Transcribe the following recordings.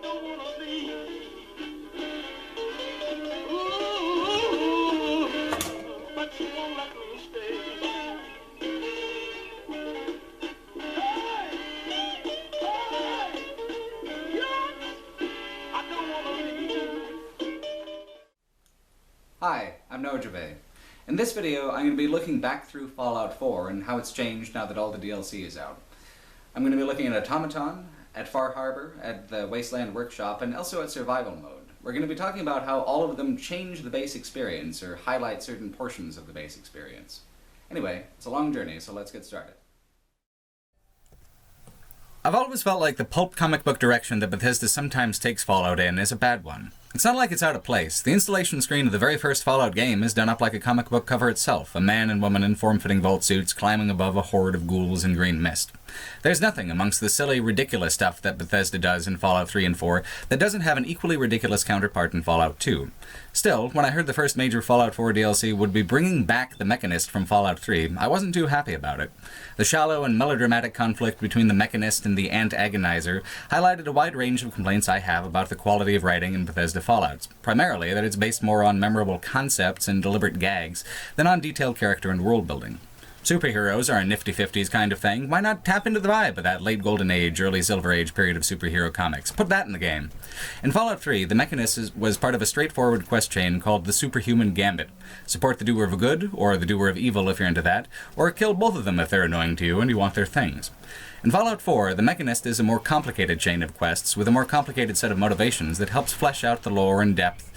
don't wanna leave. Ooh, but she won't let me stay. Hey, yes, I don't wanna leave. Hi, I'm Gervais. In this video, I'm going to be looking back through Fallout 4 and how it's changed now that all the DLC is out. I'm going to be looking at Automaton, at Far Harbor, at the Wasteland Workshop, and also at Survival Mode. We're going to be talking about how all of them change the base experience, or highlight certain portions of the base experience. Anyway, it's a long journey, so let's get started. I've always felt like the pulp comic book direction that Bethesda sometimes takes Fallout in is a bad one. It's not like it's out of place. The installation screen of the very first Fallout game is done up like a comic book cover itself, a man and woman in form-fitting vault suits climbing above a horde of ghouls in green mist. There's nothing amongst the silly, ridiculous stuff that Bethesda does in Fallout 3 and 4 that doesn't have an equally ridiculous counterpart in Fallout 2. Still, when I heard the first major Fallout 4 DLC would be bringing back the Mechanist from Fallout 3, I wasn't too happy about it. The shallow and melodramatic conflict between the Mechanist and the Antagonizer highlighted a wide range of complaints I have about the quality of writing in Bethesda Fallouts, primarily that it's based more on memorable concepts and deliberate gags than on detailed character and world building. Superheroes are a nifty-fifties kind of thing. Why not tap into the vibe of that late Golden Age, early Silver Age period of superhero comics? Put that in the game. In Fallout 3, the Mechanist was part of a straightforward quest chain called the Superhuman Gambit. Support the doer of good, or the doer of evil if you're into that, or kill both of them if they're annoying to you and you want their things. In Fallout 4, the Mechanist is a more complicated chain of quests with a more complicated set of motivations that helps flesh out the lore and depth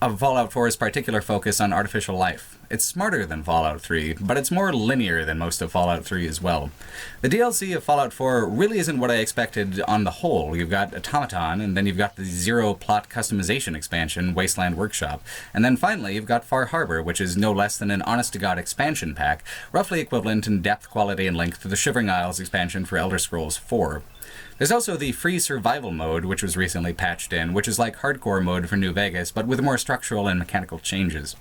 of Fallout 4's particular focus on artificial life. It's smarter than Fallout 3, but it's more linear than most of Fallout 3 as well. The DLC of Fallout 4 really isn't what I expected on the whole. You've got Automaton, and then you've got the zero-plot customization expansion, Wasteland Workshop, and then finally you've got Far Harbor, which is no less than an honest-to-God expansion pack, roughly equivalent in depth, quality, and length to the Shivering Isles expansion for Elder Scrolls 4. There's also the free survival mode, which was recently patched in, which is like hardcore mode for New Vegas, but with more structural and mechanical changes.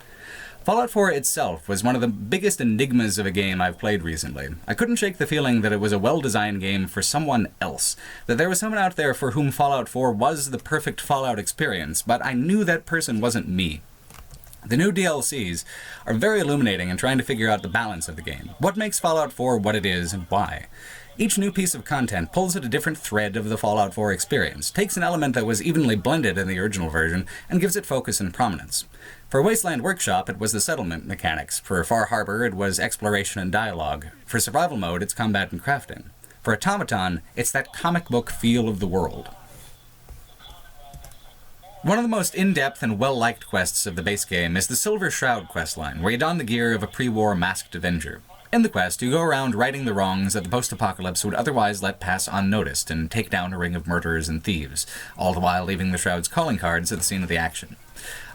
Fallout 4 itself was one of the biggest enigmas of a game I've played recently. I couldn't shake the feeling that it was a well-designed game for someone else, that there was someone out there for whom Fallout 4 was the perfect Fallout experience, but I knew that person wasn't me. The new DLCs are very illuminating in trying to figure out the balance of the game. What makes Fallout 4 what it is, and why? Each new piece of content pulls at a different thread of the Fallout 4 experience, takes an element that was evenly blended in the original version, and gives it focus and prominence. For Wasteland Workshop, it was the settlement mechanics. For Far Harbor, it was exploration and dialogue. For Survival Mode, it's combat and crafting. For Automaton, it's that comic book feel of the world. One of the most in-depth and well-liked quests of the base game is the Silver Shroud questline, where you don the gear of a pre-war masked Avenger. In the quest, you go around righting the wrongs that the post-apocalypse would otherwise let pass unnoticed and take down a ring of murderers and thieves, all the while leaving the Shroud's calling cards at the scene of the action.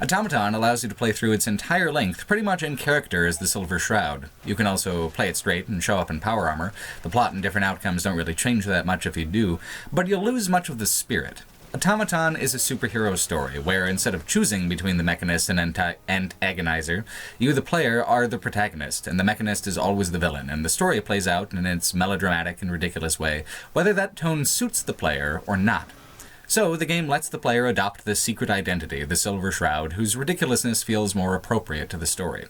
Automaton allows you to play through its entire length pretty much in character as the Silver Shroud. You can also play it straight and show up in power armor. The plot and different outcomes don't really change that much if you do, but you'll lose much of the spirit. Automaton is a superhero story, where instead of choosing between the Mechanist and Antagonizer, you, the player, are the protagonist, and the Mechanist is always the villain, and the story plays out in its melodramatic and ridiculous way, whether that tone suits the player or not. So, the game lets the player adopt this secret identity, the Silver Shroud, whose ridiculousness feels more appropriate to the story.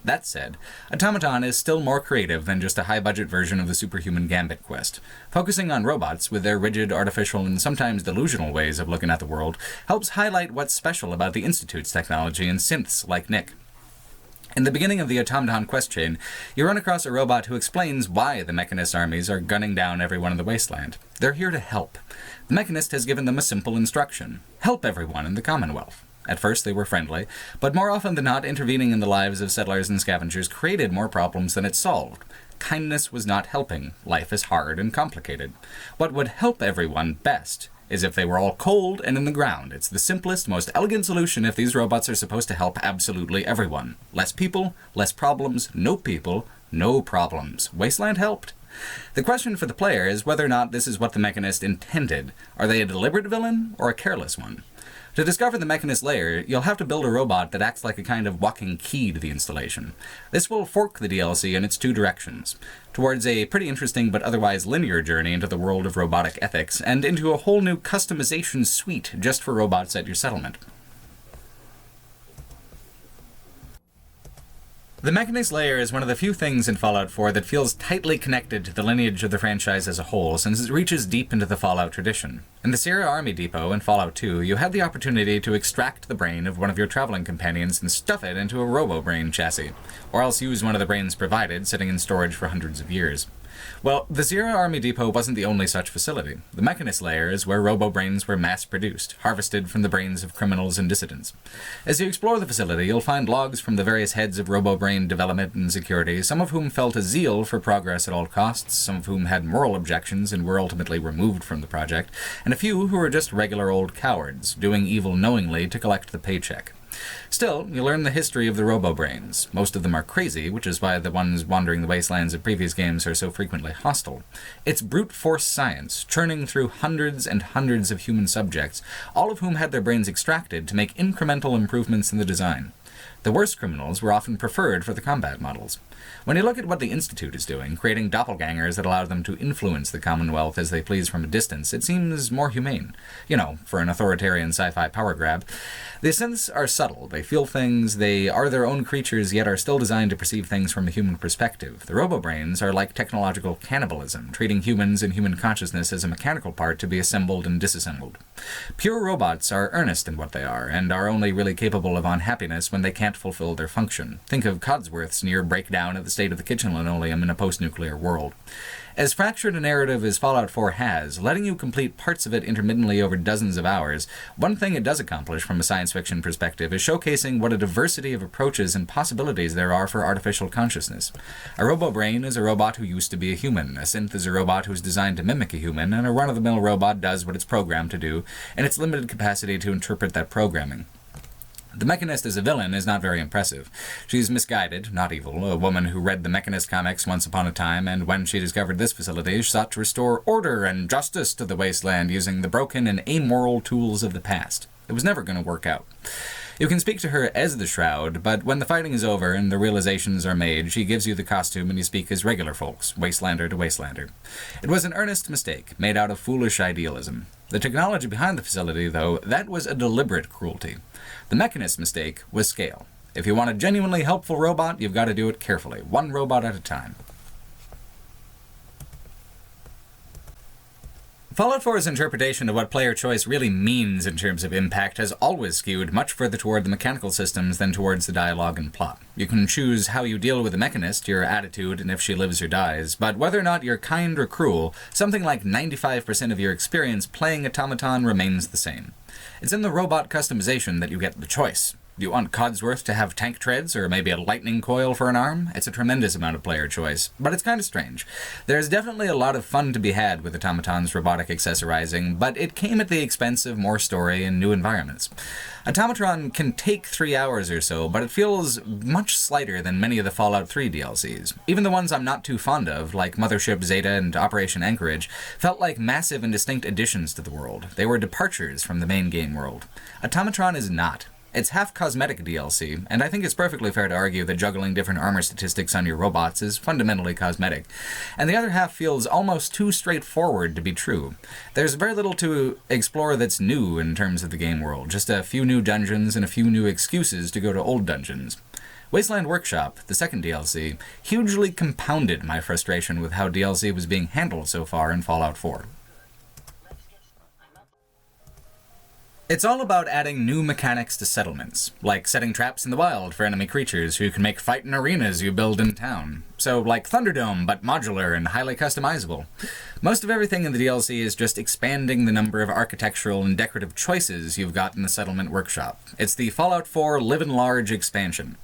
That said, Automaton is still more creative than just a high-budget version of the Superhuman Gambit quest. Focusing on robots, with their rigid, artificial, and sometimes delusional ways of looking at the world, helps highlight what's special about the Institute's technology and synths like Nick. In the beginning of the Automaton quest chain, you run across a robot who explains why the Mechanist armies are gunning down everyone in the wasteland. They're here to help. The Mechanist has given them a simple instruction: help everyone in the Commonwealth. At first they were friendly, but more often than not, intervening in the lives of settlers and scavengers created more problems than it solved. Kindness was not helping. Life is hard and complicated. What would help everyone best is if they were all cold and in the ground. It's the simplest, most elegant solution if these robots are supposed to help absolutely everyone. Less people, less problems, no people, no problems. Wasteland helped. The question for the player is whether or not this is what the Mechanist intended. Are they a deliberate villain or a careless one? To discover the Mechanist layer, you'll have to build a robot that acts like a kind of walking key to the installation. This will fork the DLC in its two directions, towards a pretty interesting but otherwise linear journey into the world of robotic ethics, and into a whole new customization suite just for robots at your settlement. The Mechanist layer is one of the few things in Fallout 4 that feels tightly connected to the lineage of the franchise as a whole, since it reaches deep into the Fallout tradition. In the Sierra Army Depot in Fallout 2, you had the opportunity to extract the brain of one of your traveling companions and stuff it into a robo-brain chassis, or else use one of the brains provided, sitting in storage for hundreds of years. Well, the Sierra Army Depot wasn't the only such facility. The Mechanist layer is where robo-brains were mass-produced, harvested from the brains of criminals and dissidents. As you explore the facility, you'll find logs from the various heads of robo-brain development and security, some of whom felt a zeal for progress at all costs, some of whom had moral objections and were ultimately removed from the project, and a few who were just regular old cowards, doing evil knowingly to collect the paycheck. Still, you learn the history of the robo-brains. Most of them are crazy, which is why the ones wandering the wastelands of previous games are so frequently hostile. It's brute force science, churning through hundreds and hundreds of human subjects, all of whom had their brains extracted to make incremental improvements in the design. The worst criminals were often preferred for the combat models. When you look at what the Institute is doing, creating doppelgangers that allow them to influence the Commonwealth as they please from a distance, it seems more humane. You know, for an authoritarian sci-fi power grab. The synths are subtle. They feel things. They are their own creatures, yet are still designed to perceive things from a human perspective. The robo-brains are like technological cannibalism, treating humans and human consciousness as a mechanical part to be assembled and disassembled. Pure robots are earnest in what they are, and are only really capable of unhappiness when they can't fulfill their function. Think of Codsworth's near breakdown of the state of the kitchen linoleum in a post-nuclear world. As fractured a narrative as Fallout 4 has, letting you complete parts of it intermittently over dozens of hours, one thing it does accomplish from a science fiction perspective is showcasing what a diversity of approaches and possibilities there are for artificial consciousness. A robo-brain is a robot who used to be a human, a synth is a robot who's designed to mimic a human, and a run-of-the-mill robot does what it's programmed to do, and its limited capacity to interpret that programming. The Mechanist as a villain is not very impressive. She's misguided, not evil, a woman who read the Mechanist comics once upon a time, and when she discovered this facility, sought to restore order and justice to the wasteland using the broken and amoral tools of the past. It was never going to work out. You can speak to her as the Shroud, but when the fighting is over and the realizations are made, she gives you the costume and you speak as regular folks, Wastelander to Wastelander. It was an earnest mistake, made out of foolish idealism. The technology behind the facility, though, that was a deliberate cruelty. The Mechanist's mistake was scale. If you want a genuinely helpful robot, you've got to do it carefully, one robot at a time. Fallout 4's interpretation of what player choice really means in terms of impact has always skewed much further toward the mechanical systems than towards the dialogue and plot. You can choose how you deal with the Mechanist, your attitude, and if she lives or dies, but whether or not you're kind or cruel, something like 95% of your experience playing Automaton remains the same. It's in the robot customization that you get the choice. Do you want Codsworth to have tank treads, or maybe a lightning coil for an arm? It's a tremendous amount of player choice, but it's kind of strange. There's definitely a lot of fun to be had with Automaton's robotic accessorizing, but it came at the expense of more story and new environments. Automaton can take 3 hours or so, but it feels much slighter than many of the Fallout 3 DLCs. Even the ones I'm not too fond of, like Mothership Zeta and Operation Anchorage, felt like massive and distinct additions to the world. They were departures from the main game world. Automaton is not. It's half cosmetic DLC, and I think it's perfectly fair to argue that juggling different armor statistics on your robots is fundamentally cosmetic, and the other half feels almost too straightforward to be true. There's very little to explore that's new in terms of the game world, just a few new dungeons and a few new excuses to go to old dungeons. Wasteland Workshop, the second DLC, hugely compounded my frustration with how DLC was being handled so far in Fallout 4. It's all about adding new mechanics to settlements, like setting traps in the wild for enemy creatures who can make fighting arenas you build in town. So, like Thunderdome, but modular and highly customizable. Most of everything in the DLC is just expanding the number of architectural and decorative choices you've got in the Settlement Workshop. It's the Fallout 4 Live and Large expansion.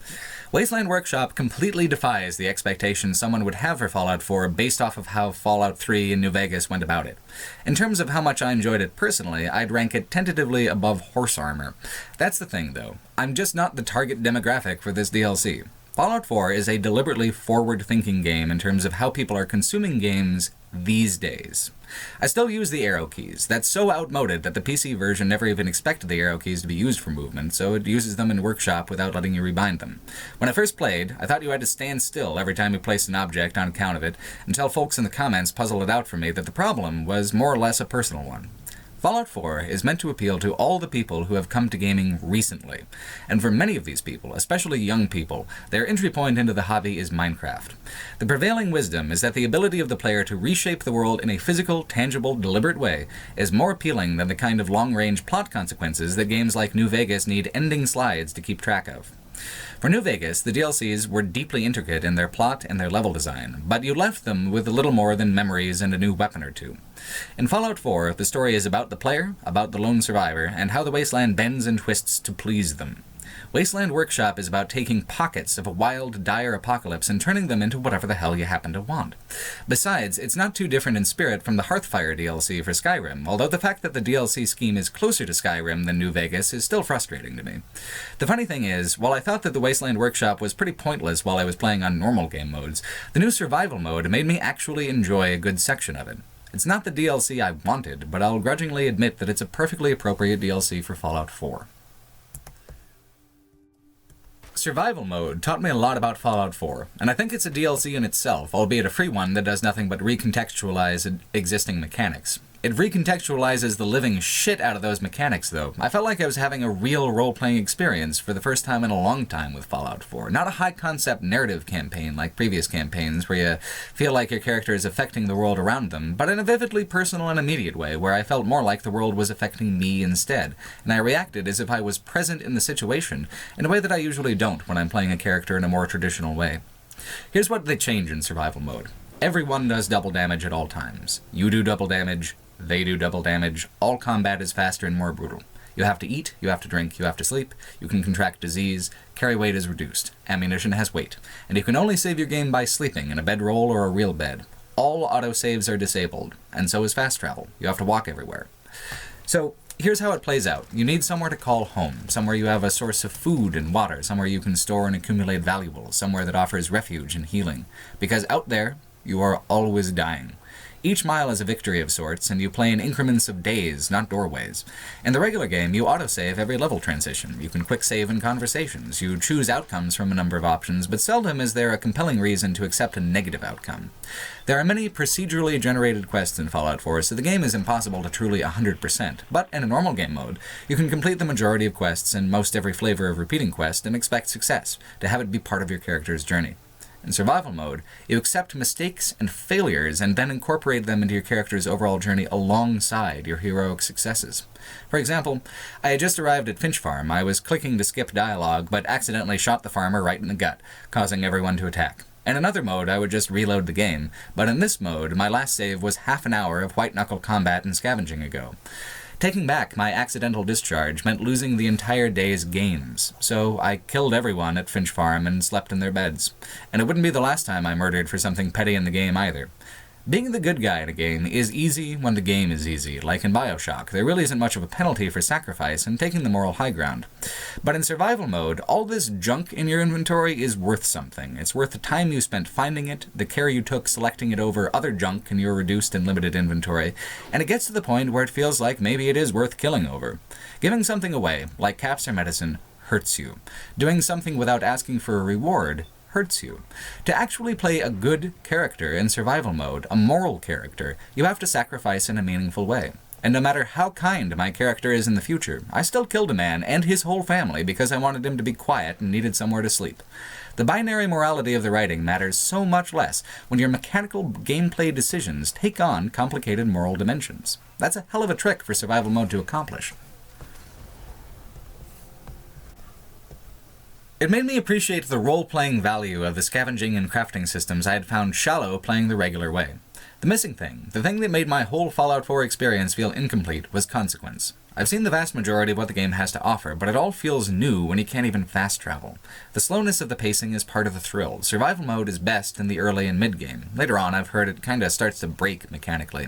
Wasteland Workshop completely defies the expectations someone would have for Fallout 4 based off of how Fallout 3 and New Vegas went about it. In terms of how much I enjoyed it personally, I'd rank it tentatively above Horse Armor. That's the thing, though. I'm just not the target demographic for this DLC. Fallout 4 is a deliberately forward-thinking game in terms of how people are consuming games these days. I still use the arrow keys. That's so outmoded that the PC version never even expected the arrow keys to be used for movement, so it uses them in Workshop without letting you rebind them. When I first played, I thought you had to stand still every time you placed an object on account of it, until folks in the comments puzzled it out for me that the problem was more or less a personal one. Fallout 4 is meant to appeal to all the people who have come to gaming recently, and for many of these people, especially young people, their entry point into the hobby is Minecraft. The prevailing wisdom is that the ability of the player to reshape the world in a physical, tangible, deliberate way is more appealing than the kind of long-range plot consequences that games like New Vegas need ending slides to keep track of. For New Vegas, the DLCs were deeply intricate in their plot and their level design, but you left them with a little more than memories and a new weapon or two. In Fallout 4, the story is about the player, about the lone survivor, and how the wasteland bends and twists to please them. Wasteland Workshop is about taking pockets of a wild, dire apocalypse and turning them into whatever the hell you happen to want. Besides, it's not too different in spirit from the Hearthfire DLC for Skyrim, although the fact that the DLC scheme is closer to Skyrim than New Vegas is still frustrating to me. The funny thing is, while I thought that the Wasteland Workshop was pretty pointless while I was playing on normal game modes, the new survival mode made me actually enjoy a good section of it. It's not the DLC I wanted, but I'll grudgingly admit that it's a perfectly appropriate DLC for Fallout 4. Survival mode taught me a lot about Fallout 4, and I think it's a DLC in itself, albeit a free one that does nothing but recontextualize existing mechanics. It recontextualizes the living shit out of those mechanics, though. I felt like I was having a real role-playing experience for the first time in a long time with Fallout 4. Not a high-concept narrative campaign like previous campaigns where you feel like your character is affecting the world around them, but in a vividly personal and immediate way where I felt more like the world was affecting me instead, and I reacted as if I was present in the situation in a way that I usually don't when I'm playing a character in a more traditional way. Here's what they change in survival mode. Everyone does double damage at all times. You do double damage, they do double damage, all combat is faster and more brutal. You have to eat, you have to drink, you have to sleep, you can contract disease, carry weight is reduced, ammunition has weight, and you can only save your game by sleeping in a bedroll or a real bed. All autosaves are disabled, and so is fast travel. You have to walk everywhere. So, here's how it plays out. You need somewhere to call home, somewhere you have a source of food and water, somewhere you can store and accumulate valuables, somewhere that offers refuge and healing. Because out there, you are always dying. Each mile is a victory of sorts, and you play in increments of days, not doorways. In the regular game, you autosave every level transition. You can quick save in conversations. You choose outcomes from a number of options, but seldom is there a compelling reason to accept a negative outcome. There are many procedurally generated quests in Fallout 4, so the game is impossible to truly 100%, but in a normal game mode, you can complete the majority of quests and most every flavor of repeating quest and expect success, to have it be part of your character's journey. In survival mode, you accept mistakes and failures and then incorporate them into your character's overall journey alongside your heroic successes. For example, I had just arrived at Finch Farm. I was clicking to skip dialogue, but accidentally shot the farmer right in the gut, causing everyone to attack. In another mode, I would just reload the game, but in this mode, my last save was half an hour of white-knuckle combat and scavenging ago. Taking back my accidental discharge meant losing the entire day's gains, so I killed everyone at Finch Farm and slept in their beds. And it wouldn't be the last time I murdered for something petty in the game either. Being the good guy in a game is easy when the game is easy, like in BioShock. There really isn't much of a penalty for sacrifice and taking the moral high ground. But in survival mode, all this junk in your inventory is worth something. It's worth the time you spent finding it, the care you took selecting it over other junk in your reduced and limited inventory, and it gets to the point where it feels like maybe it is worth killing over. Giving something away, like caps or medicine, hurts you. Doing something without asking for a reward hurts you. To actually play a good character in survival mode, a moral character, you have to sacrifice in a meaningful way. And no matter how kind my character is in the future, I still killed a man and his whole family because I wanted him to be quiet and needed somewhere to sleep. The binary morality of the writing matters so much less when your mechanical gameplay decisions take on complicated moral dimensions. That's a hell of a trick for survival mode to accomplish. It made me appreciate the role-playing value of the scavenging and crafting systems I had found shallow playing the regular way. The missing thing, the thing that made my whole Fallout 4 experience feel incomplete, was consequence. I've seen the vast majority of what the game has to offer, but it all feels new when you can't even fast travel. The slowness of the pacing is part of the thrill. Survival mode is best in the early and mid-game. Later on, I've heard it kinda starts to break mechanically.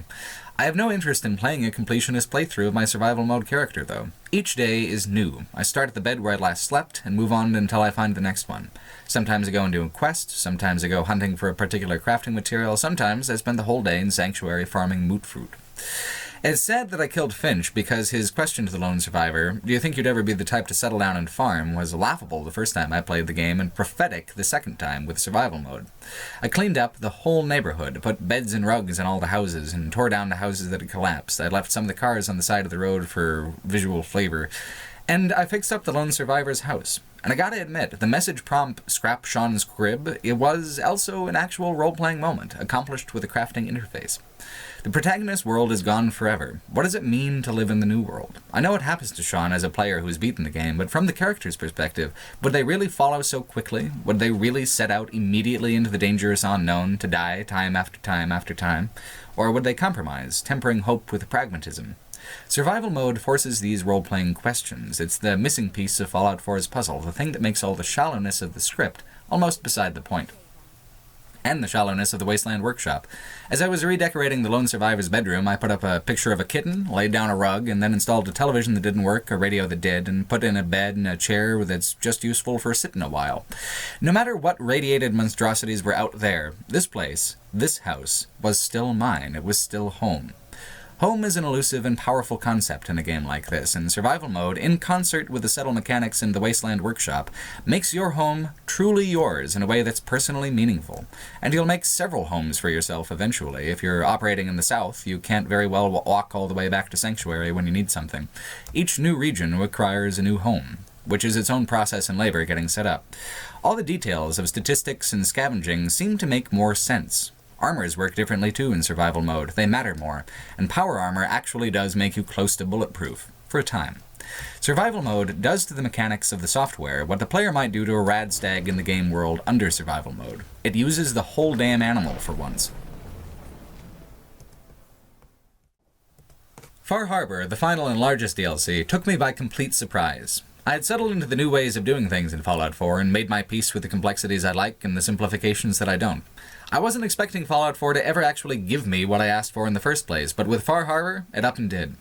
I have no interest in playing a completionist playthrough of my survival mode character, though. Each day is new. I start at the bed where I last slept, and move on until I find the next one. Sometimes I go and do a quest, sometimes I go hunting for a particular crafting material, sometimes I spend the whole day in Sanctuary farming moot fruit. It's sad that I killed Finch because his question to the lone survivor, "Do you think you'd ever be the type to settle down and farm?" was laughable the first time I played the game and prophetic the second time with survival mode. I cleaned up the whole neighborhood, put beds and rugs in all the houses, and tore down the houses that had collapsed. I left some of the cars on the side of the road for visual flavor. And I fixed up the lone survivor's house. And I gotta admit, the message prompt "Scrap Sean's crib," it was also an actual role-playing moment, accomplished with a crafting interface. The protagonist's world is gone forever. What does it mean to live in the new world? I know what happens to Sean as a player who's beaten the game, but from the character's perspective, would they really follow so quickly? Would they really set out immediately into the dangerous unknown to die time after time after time? Or would they compromise, tempering hope with pragmatism? Survival mode forces these role-playing questions. It's the missing piece of Fallout 4's puzzle, the thing that makes all the shallowness of the script almost beside the point. And the shallowness of the Wasteland Workshop. As I was redecorating the lone survivor's bedroom, I put up a picture of a kitten, laid down a rug, and then installed a television that didn't work, a radio that did, and put in a bed and a chair that's just useful for sitting a while. No matter what radiated monstrosities were out there, this place, this house, was still mine. It was still home. Home is an elusive and powerful concept in a game like this, and survival mode, in concert with the subtle mechanics in the Wasteland Workshop, makes your home truly yours in a way that's personally meaningful. And you'll make several homes for yourself eventually. If you're operating in the south, you can't very well walk all the way back to Sanctuary when you need something. Each new region requires a new home, which is its own process and labor getting set up. All the details of statistics and scavenging seem to make more sense. Armors work differently too in survival mode. They matter more, and power armor actually does make you close to bulletproof, for a time. Survival mode does to the mechanics of the software what the player might do to a rad stag in the game world under survival mode. It uses the whole damn animal for once. Far Harbor, the final and largest DLC, took me by complete surprise. I had settled into the new ways of doing things in Fallout 4 and made my peace with the complexities I like and the simplifications that I don't. I wasn't expecting Fallout 4 to ever actually give me what I asked for in the first place, but with Far Harbor, it up and did.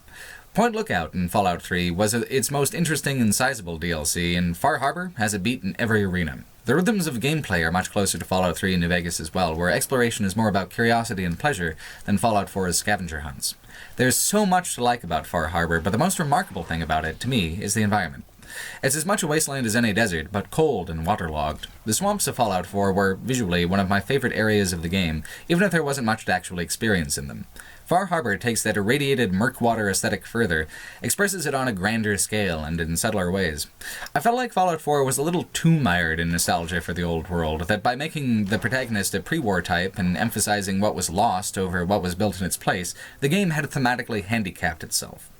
Point Lookout in Fallout 3 was its most interesting and sizable DLC, and Far Harbor has a beat in every arena. The rhythms of gameplay are much closer to Fallout 3 and New Vegas as well, where exploration is more about curiosity and pleasure than Fallout 4's scavenger hunts. There's so much to like about Far Harbor, but the most remarkable thing about it, to me, is the environment. It's as much a wasteland as any desert, but cold and waterlogged. The swamps of Fallout 4 were, visually, one of my favorite areas of the game, even if there wasn't much to actually experience in them. Far Harbor takes that irradiated murkwater aesthetic further, expresses it on a grander scale and in subtler ways. I felt like Fallout 4 was a little too mired in nostalgia for the old world, that by making the protagonist a pre-war type and emphasizing what was lost over what was built in its place, the game had thematically handicapped itself.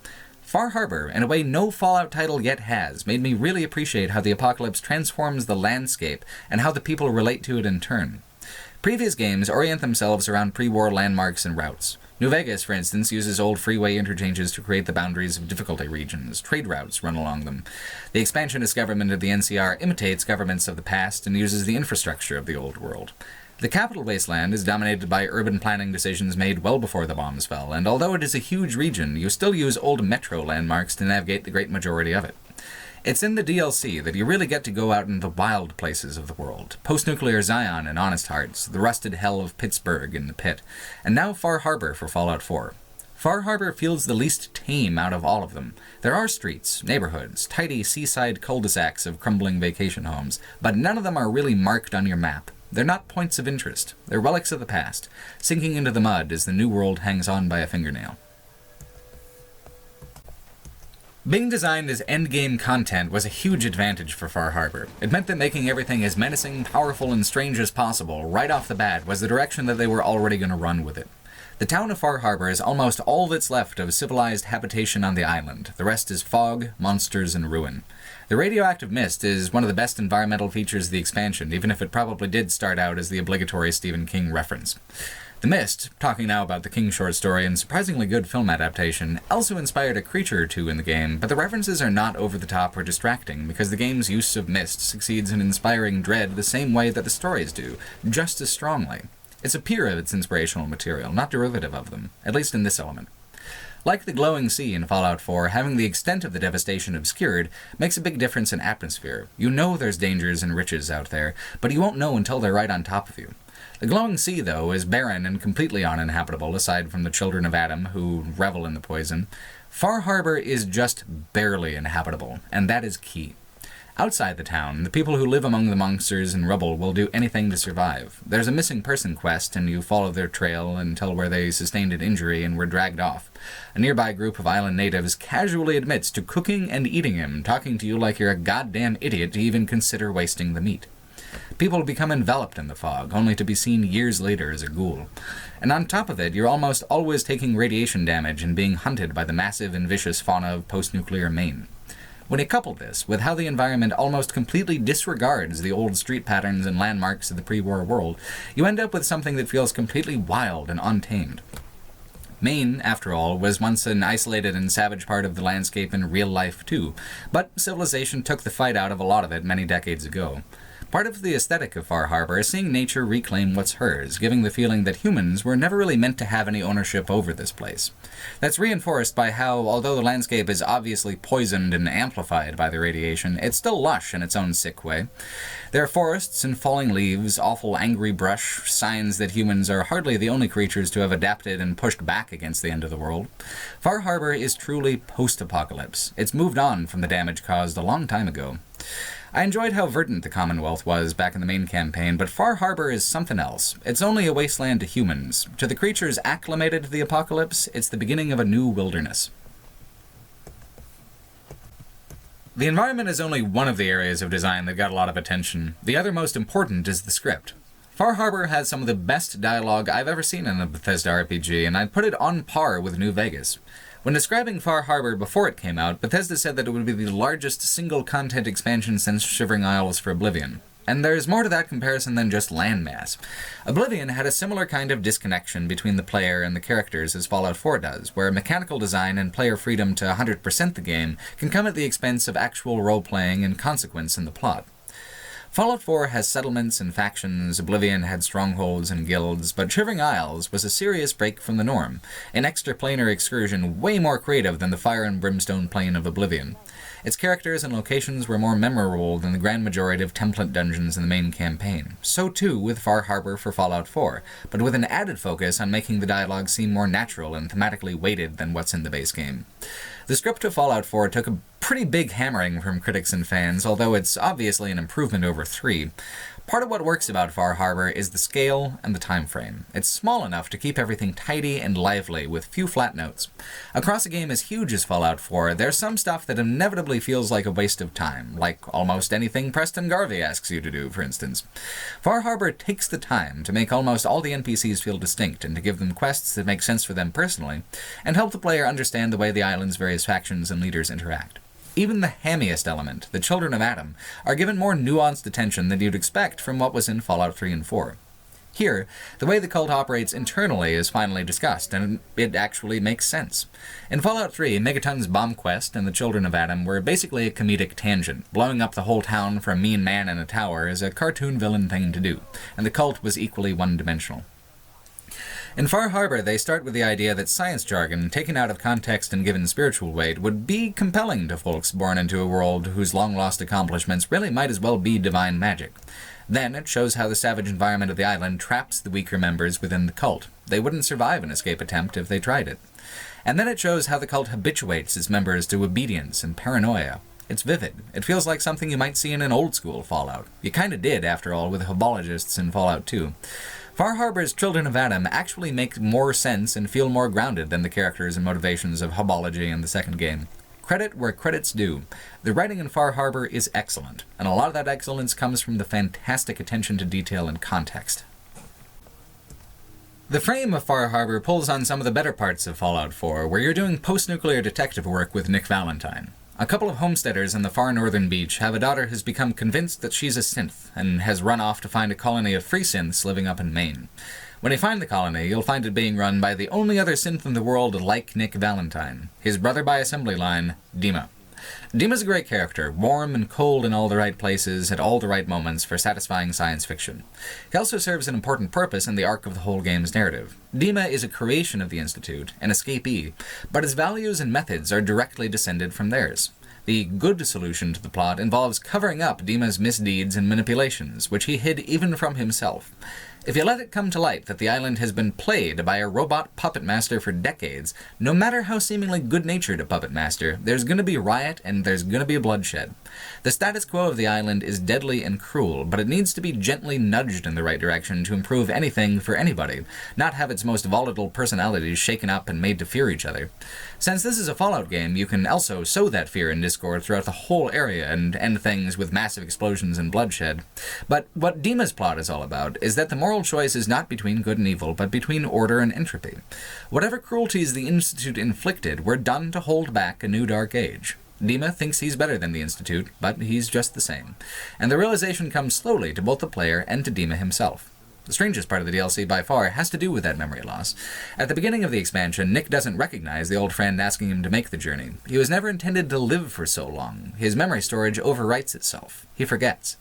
Far Harbor, in a way no Fallout title yet has, made me really appreciate how the apocalypse transforms the landscape and how the people relate to it in turn. Previous games orient themselves around pre-war landmarks and routes. New Vegas, for instance, uses old freeway interchanges to create the boundaries of difficulty regions. Trade routes run along them. The expansionist government of the NCR imitates governments of the past and uses the infrastructure of the old world. The capital wasteland is dominated by urban planning decisions made well before the bombs fell, and although it is a huge region, you still use old metro landmarks to navigate the great majority of it. It's in the DLC that you really get to go out in the wild places of the world. Post-nuclear Zion and Honest Hearts, the rusted hell of Pittsburgh in the pit, and now Far Harbor for Fallout 4. Far Harbor feels the least tame out of all of them. There are streets, neighborhoods, tidy seaside cul-de-sacs of crumbling vacation homes, but none of them are really marked on your map. They're not points of interest. They're relics of the past, sinking into the mud as the new world hangs on by a fingernail. Being designed as endgame content was a huge advantage for Far Harbor. It meant that making everything as menacing, powerful, and strange as possible right off the bat was the direction that they were already going to run with it. The town of Far Harbor is almost all that's left of civilized habitation on the island. The rest is fog, monsters, and ruin. The radioactive mist is one of the best environmental features of the expansion, even if it probably did start out as the obligatory Stephen King reference. The Mist, talking now about the King short story and surprisingly good film adaptation, also inspired a creature or two in the game, but the references are not over the top or distracting, because the game's use of mist succeeds in inspiring dread the same way that the stories do, just as strongly. It's a peer of its inspirational material, not derivative of them, at least in this element. Like the glowing sea in Fallout 4, having the extent of the devastation obscured makes a big difference in atmosphere. You know there's dangers and riches out there, but you won't know until they're right on top of you. The glowing sea, though, is barren and completely uninhabitable, aside from the children of Adam, who revel in the poison. Far Harbor is just barely inhabitable, and that is key. Outside the town, the people who live among the monsters and rubble will do anything to survive. There's a missing person quest, and you follow their trail until where they sustained an injury and were dragged off. A nearby group of island natives casually admits to cooking and eating him, talking to you like you're a goddamn idiot to even consider wasting the meat. People become enveloped in the fog, only to be seen years later as a ghoul. And on top of it, you're almost always taking radiation damage and being hunted by the massive and vicious fauna of post-nuclear Maine. When you couple this with how the environment almost completely disregards the old street patterns and landmarks of the pre-war world, you end up with something that feels completely wild and untamed. Maine, after all, was once an isolated and savage part of the landscape in real life too, but civilization took the fight out of a lot of it many decades ago. Part of the aesthetic of Far Harbor is seeing nature reclaim what's hers, giving the feeling that humans were never really meant to have any ownership over this place. That's reinforced by how, although the landscape is obviously poisoned and amplified by the radiation, it's still lush in its own sick way. There are forests and falling leaves, awful angry brush, signs that humans are hardly the only creatures to have adapted and pushed back against the end of the world. Far Harbor is truly post-apocalypse. It's moved on from the damage caused a long time ago. I enjoyed how verdant the Commonwealth was back in the main campaign, but Far Harbor is something else. It's only a wasteland to humans. To the creatures acclimated to the apocalypse, it's the beginning of a new wilderness. The environment is only one of the areas of design that got a lot of attention. The other most important is the script. Far Harbor has some of the best dialogue I've ever seen in a Bethesda RPG, and I'd put it on par with New Vegas. When describing Far Harbor before it came out, Bethesda said that it would be the largest single-content expansion since Shivering Isles for Oblivion. And there's more to that comparison than just landmass. Oblivion had a similar kind of disconnection between the player and the characters as Fallout 4 does, where mechanical design and player freedom to 100% the game can come at the expense of actual role-playing and consequence in the plot. Fallout 4 has settlements and factions, Oblivion had strongholds and guilds, but Shivering Isles was a serious break from the norm, an extraplanar excursion way more creative than the fire and brimstone plane of Oblivion. Its characters and locations were more memorable than the grand majority of template dungeons in the main campaign. So too with Far Harbor for Fallout 4, but with an added focus on making the dialogue seem more natural and thematically weighted than what's in the base game. The script of Fallout 4 took a pretty big hammering from critics and fans, although it's obviously an improvement over 3. Part of what works about Far Harbor is the scale and the time frame. It's small enough to keep everything tidy and lively, with few flat notes. Across a game as huge as Fallout 4, there's some stuff that inevitably feels like a waste of time, like almost anything Caldwell-Gervais asks you to do, for instance. Far Harbor takes the time to make almost all the NPCs feel distinct, and to give them quests that make sense for them personally, and help the player understand the way the island's various factions and leaders interact. Even the hammiest element, the children of Adam, are given more nuanced attention than you'd expect from what was in Fallout 3 and 4. Here, the way the cult operates internally is finally discussed, and it actually makes sense. In Fallout 3, Megaton's bomb quest and the Children of Adam were basically a comedic tangent. Blowing up the whole town for a mean man in a tower is a cartoon villain thing to do, and the cult was equally one-dimensional. In Far Harbor, they start with the idea that science jargon, taken out of context and given spiritual weight, would be compelling to folks born into a world whose long-lost accomplishments really might as well be divine magic. Then it shows how the savage environment of the island traps the weaker members within the cult. They wouldn't survive an escape attempt if they tried it. And then it shows how the cult habituates its members to obedience and paranoia. It's vivid. It feels like something you might see in an old-school Fallout. You kinda did, after all, with Hobologists in Fallout 2. Far Harbor's Children of Adam actually make more sense and feel more grounded than the characters and motivations of Hobology in the second game. Credit where credit's due. The writing in Far Harbor is excellent, and a lot of that excellence comes from the fantastic attention to detail and context. The frame of Far Harbor pulls on some of the better parts of Fallout 4, where you're doing post-nuclear detective work with Nick Valentine. A couple of homesteaders on the far northern beach have a daughter who's become convinced that she's a synth, and has run off to find a colony of free synths living up in Maine. When you find the colony, you'll find it being run by the only other synth in the world like Nick Valentine, his brother by assembly line, Dima. Dima's a great character, warm and cold in all the right places at all the right moments for satisfying science fiction. He also serves an important purpose in the arc of the whole game's narrative. Dima is a creation of the Institute, an escapee, but his values and methods are directly descended from theirs. The good solution to the plot involves covering up Dima's misdeeds and manipulations, which he hid even from himself. If you let it come to light that the island has been played by a robot puppet master for decades, no matter how seemingly good-natured a puppet master, there's going to be riot and there's going to be bloodshed. The status quo of the island is deadly and cruel, but it needs to be gently nudged in the right direction to improve anything for anybody, not have its most volatile personalities shaken up and made to fear each other. Since this is a Fallout game, you can also sow that fear and discord throughout the whole area and end things with massive explosions and bloodshed. But what Dima's plot is all about is that the moral choice is not between good and evil, but between order and entropy. Whatever cruelties the Institute inflicted were done to hold back a new dark age. Dima thinks he's better than the Institute, but he's just the same. And the realization comes slowly to both the player and to Dima himself. The strangest part of the DLC by far has to do with that memory loss. At the beginning of the expansion, Nick doesn't recognize the old friend asking him to make the journey. He was never intended to live for so long. His memory storage overwrites itself. He forgets.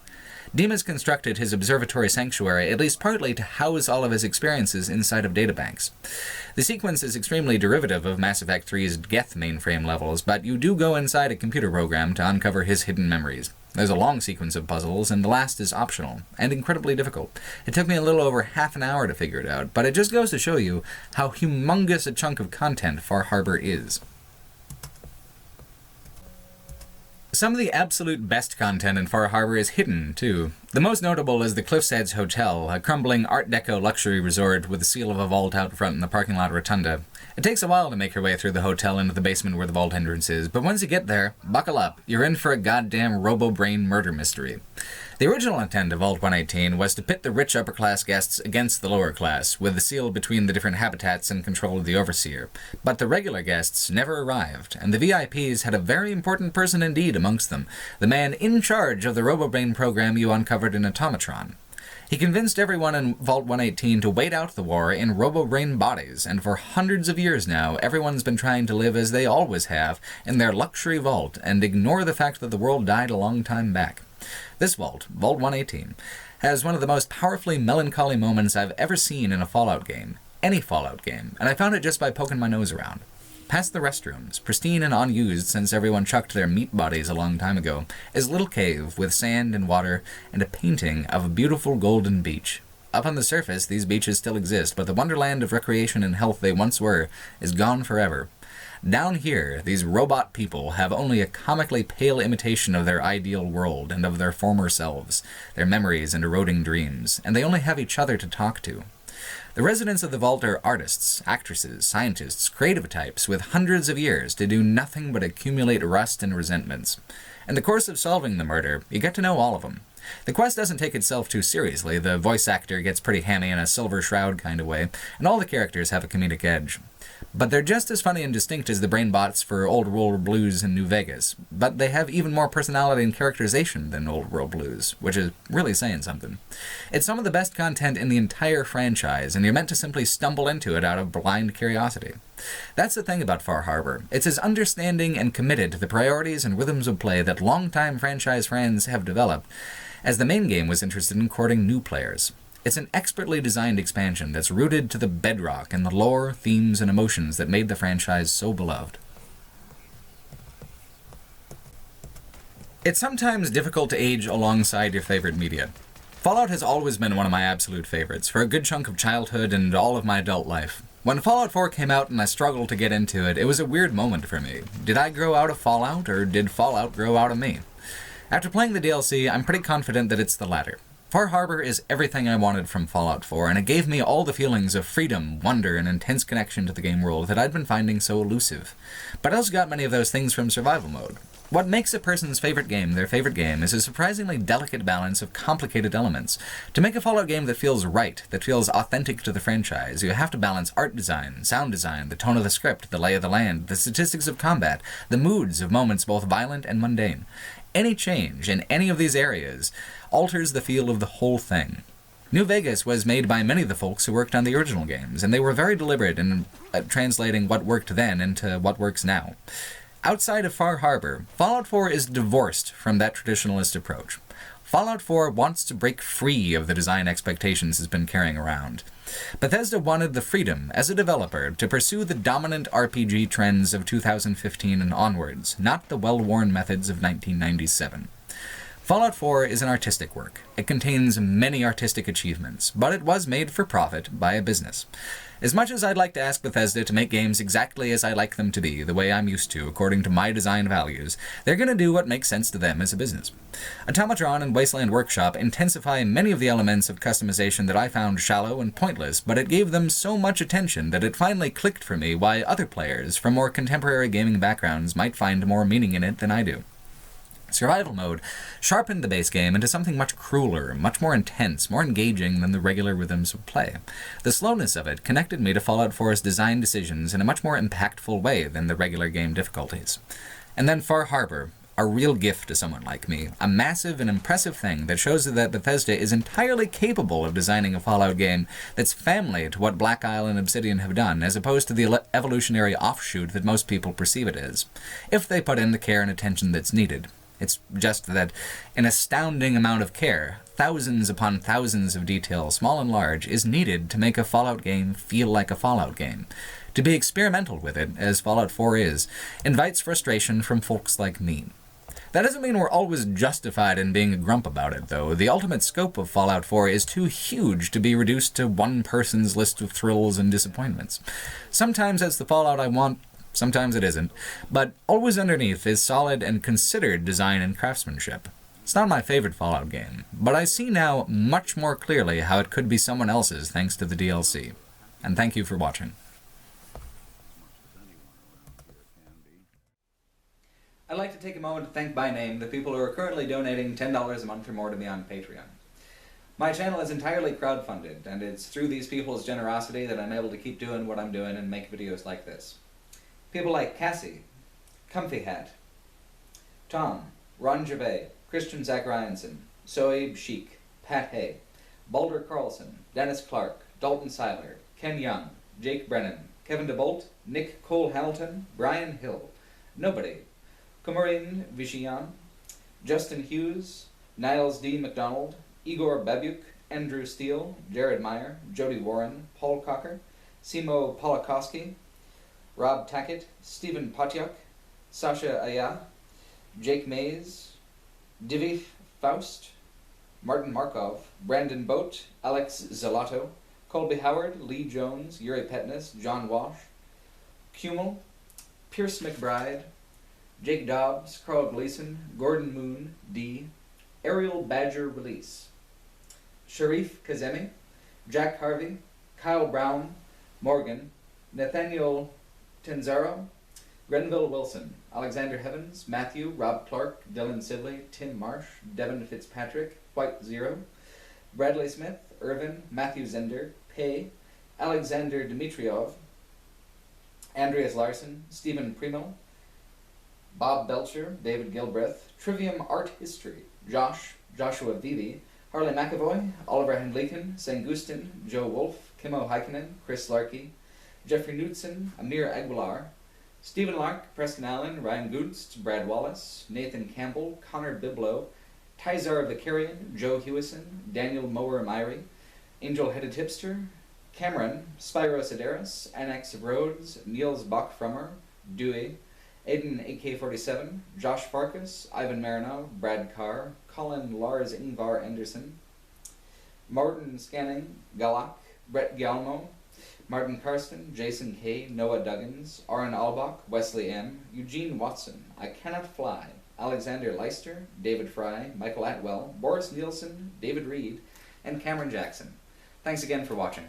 Dima's constructed his observatory sanctuary at least partly to house all of his experiences inside of databanks. The sequence is extremely derivative of Mass Effect 3's Geth mainframe levels, but you do go inside a computer program to uncover his hidden memories. There's a long sequence of puzzles, and the last is optional, and incredibly difficult. It took me a little over half an hour to figure it out, but it just goes to show you how humongous a chunk of content Far Harbor is. Some of the absolute best content in Far Harbor is hidden, too. The most notable is the Cliff's Edge Hotel, a crumbling Art Deco luxury resort with the seal of a vault out front in the parking lot rotunda. It takes a while to make your way through the hotel into the basement where the vault entrance is, but once you get there, buckle up. You're in for a goddamn robo-brain murder mystery. The original intent of Vault 118 was to pit the rich upper-class guests against the lower class, with the seal between the different habitats and control of the Overseer. But the regular guests never arrived, and the VIPs had a very important person indeed amongst them, the man in charge of the robo-brain program you uncovered in Automaton. He convinced everyone in Vault 118 to wait out the war in robo-brain bodies, and for hundreds of years now, everyone's been trying to live as they always have, in their luxury vault, and ignore the fact that the world died a long time back. This vault, Vault 118, has one of the most powerfully melancholy moments I've ever seen in a Fallout game. Any Fallout game, and I found it just by poking my nose around. Past the restrooms, pristine and unused since everyone chucked their meat bodies a long time ago, is a little cave with sand and water and a painting of a beautiful golden beach. Up on the surface, these beaches still exist, but the wonderland of recreation and health they once were is gone forever. Down here, these robot people have only a comically pale imitation of their ideal world and of their former selves, their memories and eroding dreams, and they only have each other to talk to. The residents of the vault are artists, actresses, scientists, creative types with hundreds of years to do nothing but accumulate rust and resentments. In the course of solving the murder, you get to know all of them. The quest doesn't take itself too seriously, the voice actor gets pretty hammy in a Silver Shroud kind of way, and all the characters have a comedic edge. But they're just as funny and distinct as the brain bots for Old World Blues in New Vegas, but they have even more personality and characterization than Old World Blues, which is really saying something. It's some of the best content in the entire franchise, and you're meant to simply stumble into it out of blind curiosity. That's the thing about Far Harbor. It's as understanding and committed to the priorities and rhythms of play that longtime franchise fans have developed, as the main game was interested in courting new players. It's an expertly designed expansion that's rooted to the bedrock in the lore, themes, and emotions that made the franchise so beloved. It's sometimes difficult to age alongside your favorite media. Fallout has always been one of my absolute favorites, for a good chunk of childhood and all of my adult life. When Fallout 4 came out and I struggled to get into it, it was a weird moment for me. Did I grow out of Fallout, or did Fallout grow out of me? After playing the DLC, I'm pretty confident that it's the latter. Far Harbor is everything I wanted from Fallout 4, and it gave me all the feelings of freedom, wonder, and intense connection to the game world that I'd been finding so elusive. But I also got many of those things from survival mode. What makes a person's favorite game their favorite game is a surprisingly delicate balance of complicated elements. To make a Fallout game that feels right, that feels authentic to the franchise, you have to balance art design, sound design, the tone of the script, the lay of the land, the statistics of combat, the moods of moments both violent and mundane. Any change in any of these areas alters the feel of the whole thing. New Vegas was made by many of the folks who worked on the original games, and they were very deliberate in translating what worked then into what works now. Outside of Far Harbor, Fallout 4 is divorced from that traditionalist approach. Fallout 4 wants to break free of the design expectations it's been carrying around. Bethesda wanted the freedom, as a developer, to pursue the dominant RPG trends of 2015 and onwards, not the well-worn methods of 1997. Fallout 4 is an artistic work. It contains many artistic achievements, but it was made for profit by a business. As much as I'd like to ask Bethesda to make games exactly as I like them to be, the way I'm used to, according to my design values, they're going to do what makes sense to them as a business. Automaton and Wasteland Workshop intensify many of the elements of customization that I found shallow and pointless, but it gave them so much attention that it finally clicked for me why other players from more contemporary gaming backgrounds might find more meaning in it than I do. Survival mode sharpened the base game into something much crueler, much more intense, more engaging than the regular rhythms of play. The slowness of it connected me to Fallout 4's design decisions in a much more impactful way than the regular game difficulties. And then Far Harbor, a real gift to someone like me, a massive and impressive thing that shows that Bethesda is entirely capable of designing a Fallout game that's family to what Black Isle and Obsidian have done, as opposed to the evolutionary offshoot that most people perceive it as, if they put in the care and attention that's needed. It's just that an astounding amount of care, thousands upon thousands of details, small and large, is needed to make a Fallout game feel like a Fallout game. To be experimental with it, as Fallout 4 is, invites frustration from folks like me. That doesn't mean we're always justified in being a grump about it, though. The ultimate scope of Fallout 4 is too huge to be reduced to one person's list of thrills and disappointments. Sometimes that's the Fallout I want, sometimes it isn't, but always underneath is solid and considered design and craftsmanship. It's not my favorite Fallout game, but I see now much more clearly how it could be someone else's thanks to the DLC. And thank you for watching. I'd like to take a moment to thank by name the people who are currently donating $10 a month or more to me on Patreon. My channel is entirely crowdfunded, and it's through these people's generosity that I'm able to keep doing what I'm doing and make videos like this. People like Cassie, Comfy Hat, Tom, Ron Gervais, Christian Zacharianson, Soaib Sheik, Pat Hay, Baldur Carlson, Dennis Clark, Dalton Seiler, Ken Young, Jake Brennan, Kevin DeBolt, Nick Cole-Hamilton, Brian Hill, Nobody, Kumarin Vishian, Justin Hughes, Niles D. McDonald, Igor Babuk, Andrew Steele, Jared Meyer, Jody Warren, Paul Cocker, Simo Polakowski, Rob Tackett, Stephen Potyuk, Sasha Aya, Jake Mays, Divi Faust, Martin Markov, Brandon Boat, Alex Zelato, Colby Howard, Lee Jones, Yuri Petnis, John Wash, Kumel, Pierce McBride, Jake Dobbs, Carl Gleason, Gordon Moon, D, Ariel Badger Release, Sharif Kazemi, Jack Harvey, Kyle Brown, Morgan, Nathaniel Tenzaro, Grenville Wilson, Alexander Heavens, Matthew, Rob Clark, Dylan Sidley, Tim Marsh, Devin Fitzpatrick, White Zero, Bradley Smith, Irvin, Matthew Zender, Pay, Alexander Dmitriov, Andreas Larson, Stephen Primo, Bob Belcher, David Gilbreth, Trivium Art History, Joshua Vivi, Harley McAvoy, Oliver Hendliken, Sangustin, Joe Wolf, Kimmo Heikkinen, Chris Larkey, Jeffrey Knudsen, Amir Aguilar, Stephen Lark, Preston Allen, Ryan Gunst, Brad Wallace, Nathan Campbell, Connor Biblow, Tizar Vicarian, Joe Hewison, Daniel Mower Myrie, Angel-Headed Tipster, Cameron, Spyro Sedaris, Annex of Rhodes, Niels Bachfrummer, Dewey, Aiden AK-47, Josh Farkas, Ivan Marino, Brad Carr, Colin Lars Ingvar Anderson, Martin Scanning, Galak, Brett Galmo, Martin Karsten, Jason K, Noah Duggins, Aaron Albach, Wesley M, Eugene Watson, I Cannot Fly, Alexander Leister, David Fry, Michael Atwell, Boris Nielsen, David Reed, and Cameron Jackson. Thanks again for watching.